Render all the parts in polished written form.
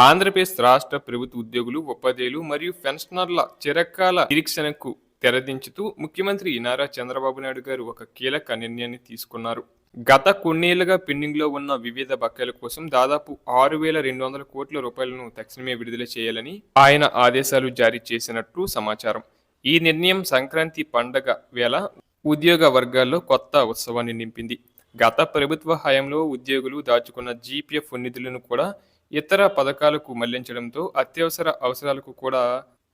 ఆంధ్రప్రదేశ్ రాష్ట్ర ప్రభుత్వ ఉద్యోగులు, ఉపాధ్యాయులు మరియు పెన్షనర్ల చిరకాల నిరీక్షణకు తెరదించుతూ ముఖ్యమంత్రి నారా చంద్రబాబు నాయుడు గారు ఒక కీలక నిర్ణయాన్ని తీసుకున్నారు. గత కొన్నేళ్లుగా పెండింగ్లో ఉన్న వివిధ బకాయిల కోసం దాదాపు 6,200 కోట్ల రూపాయలను తక్షణమే విడుదల చేయాలని ఆయన ఆదేశాలు జారీ చేసినట్టు సమాచారం. ఈ నిర్ణయం సంక్రాంతి పండగ వేళ ఉద్యోగ వర్గాల్లో కొత్త ఉత్సవాన్ని నింపింది. గత ప్రభుత్వ హయాంలో ఉద్యోగులు దాచుకున్న జీపీఎఫ్ నిధులను కూడా ఇతర పథకాలకు మళ్లించడంతో అత్యవసర అవసరాలకు కూడా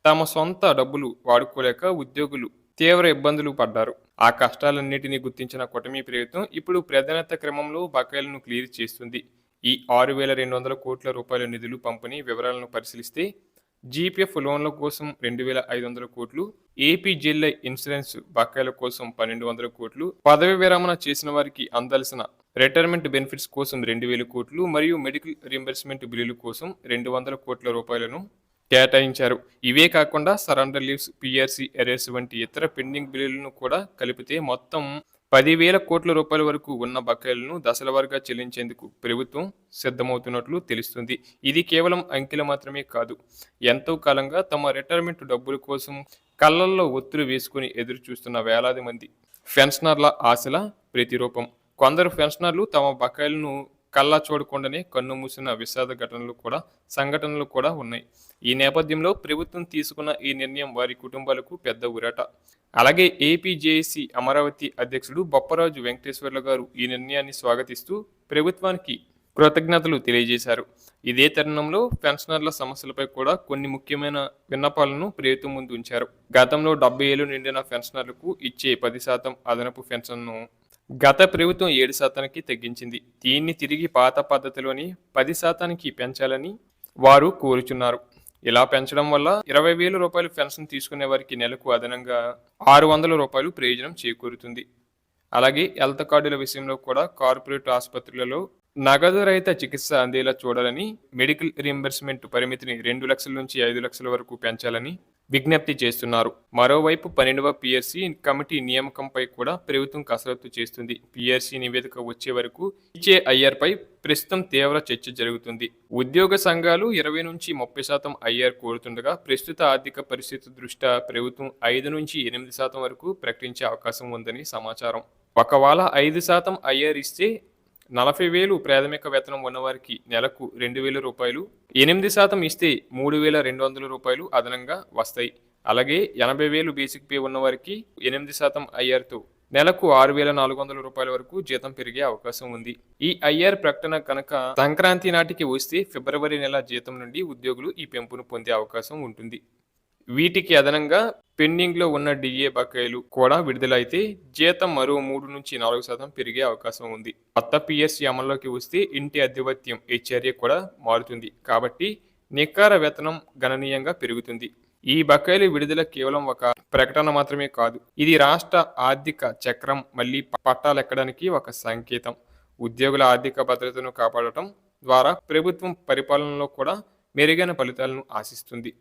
తమ సొంత డబ్బులు వాడుకోలేక ఉద్యోగులు తీవ్ర ఇబ్బందులు పడ్డారు. ఆ కష్టాలన్నిటినీ గుర్తించిన కూటమి ప్రభుత్వం ఇప్పుడు ప్రాధాన్యత క్రమంలో బకాయిలను క్లియర్ చేస్తుంది. ఈ 6,200 కోట్ల రూపాయల నిధులు పంపిణీ వివరాలను పరిశీలిస్తే జీపీఎఫ్ లోన్ల కోసం 2,500 కోట్లు, ఏపీజీఎల్ఐ ఇన్సూరెన్స్ బకాయిల కోసం 1,200 కోట్లు, పదవి విరమణ చేసిన వారికి అందాల్సిన రిటైర్మెంట్ బెనిఫిట్స్ కోసం 2,000 కోట్లు మరియు మెడికల్ రీంబర్స్మెంట్ బిల్లుల కోసం 200 కోట్ల రూపాయలను కేటాయించారు. ఇవే కాకుండా సరెండర్ లీవ్స్, పీఆర్సీ ఎరేస్ వంటి ఇతర పెండింగ్ బిల్లులను కూడా కలిపితే మొత్తం 10,000 కోట్ల రూపాయల వరకు ఉన్న బకాయిలను దశలవారీగా చెల్లించేందుకు ప్రభుత్వం సిద్ధమవుతున్నట్లు తెలుస్తుంది. ఇది కేవలం అంకెలు మాత్రమే కాదు. ఎంతో కాలంగా తమ రిటైర్మెంట్ డబ్బుల కోసం కళ్ళల్లో ఒత్తులు వేసుకుని ఎదురు చూస్తున్న వేలాది మంది పెన్షనర్ల ఆశల ప్రతిరూపం. కొందరు పెన్షనర్లు తమ బకాయిలను కళ్ళ చూడకుండానే కన్ను మూసిన విషాద సంఘటనలు కూడా ఉన్నాయి. ఈ నేపథ్యంలో ప్రభుత్వం తీసుకున్న ఈ నిర్ణయం వారి కుటుంబాలకు పెద్ద ఊరట. అలాగే ఏపీజేఏసీ అమరావతి అధ్యక్షుడు బొప్పరాజు వెంకటేశ్వర్లు గారు ఈ నిర్ణయాన్ని స్వాగతిస్తూ ప్రభుత్వానికి కృతజ్ఞతలు తెలియజేశారు. ఇదే తరుణంలో పెన్షనర్ల సమస్యలపై కూడా కొన్ని ముఖ్యమైన విన్నపాలను ప్రభుత్వం ముందు ఉంచారు. గతంలో 70 ఏళ్లు నిండిన పెన్షనర్లకు ఇచ్చే 10% అదనపు పెన్షన్ను గత ప్రభుత్వం 7%కి తగ్గించింది. దీన్ని తిరిగి పాత పద్ధతిలోని 10%కి పెంచాలని వారు కోరుచున్నారు. ఇలా పెంచడం వల్ల 20,000 రూపాయలు పెన్షన్ తీసుకునే వారికి నెలకు అదనంగా 600 రూపాయలు ప్రయోజనం చేకూరుతుంది. అలాగే హెల్త్ కార్డుల విషయంలో కూడా కార్పొరేట్ ఆసుపత్రులలో నగదు రహిత చికిత్స అందేలా చూడాలని, మెడికల్ రీంబర్స్మెంట్ పరిమితిని 2 లక్షల నుంచి 5 లక్షల వరకు పెంచాలని విజ్ఞప్తి చేస్తున్నారు. మరోవైపు 12వ పీఆర్సీ కమిటీ నియామకంపై కూడా ప్రభుత్వం కసరత్తు చేస్తుంది. పీఆర్సీ నివేదిక వచ్చే వరకు ఇచ్చే ఐఆర్పై ప్రస్తుతం తీవ్ర చర్చ జరుగుతుంది. ఉద్యోగ సంఘాలు 20 నుంచి 30% ఐఆర్ కోరుతుండగా ప్రస్తుత ఆర్థిక పరిస్థితి దృష్ట్యా ప్రభుత్వం 5 నుంచి 8% వరకు ప్రకటించే అవకాశం ఉందని సమాచారం. ఒకవేళ 5% ఐఆర్ ఇస్తే 40,000 ప్రాథమిక వేతనం ఉన్నవారికి నెలకు 2,000 రూపాయలు, 8% ఇస్తే 3,200 రూపాయలు అదనంగా వస్తాయి. అలాగే 80,000 బేసిక్ పే ఉన్నవారికి 8% ఐఆర్తో నెలకు 6,400 రూపాయల వరకు జీతం పెరిగే అవకాశం ఉంది. ఈ ఐఆర్ ప్రకటన కనుక సంక్రాంతి నాటికి వస్తే ఫిబ్రవరి నెల జీతం నుండి ఉద్యోగులు ఈ పెంపును పొందే అవకాశం ఉంటుంది. వీటికి అదనంగా పెండింగ్లో ఉన్న డిఏ బకాయిలు కూడా విడుదలైతే జీతం మరో 3 నుంచి 4% పెరిగే అవకాశం ఉంది. కొత్త పీఎస్సీ అమల్లోకి వస్తే ఇంటి అద్దెభత్యం హెచ్ఆర్ఏ కూడా మారుతుంది. కాబట్టి నికర వేతనం గణనీయంగా పెరుగుతుంది. ఈ బకాయిలు విడుదల కేవలం ఒక ప్రకటన మాత్రమే కాదు. ఇది రాష్ట్ర ఆర్థిక చక్రం మళ్లీ పట్టాలెక్కడానికి ఒక సంకేతం. ఉద్యోగుల ఆర్థిక భద్రతను కాపాడటం ద్వారా ప్రభుత్వం పరిపాలనలో కూడా మెరుగైన ఫలితాలను ఆశిస్తుంది.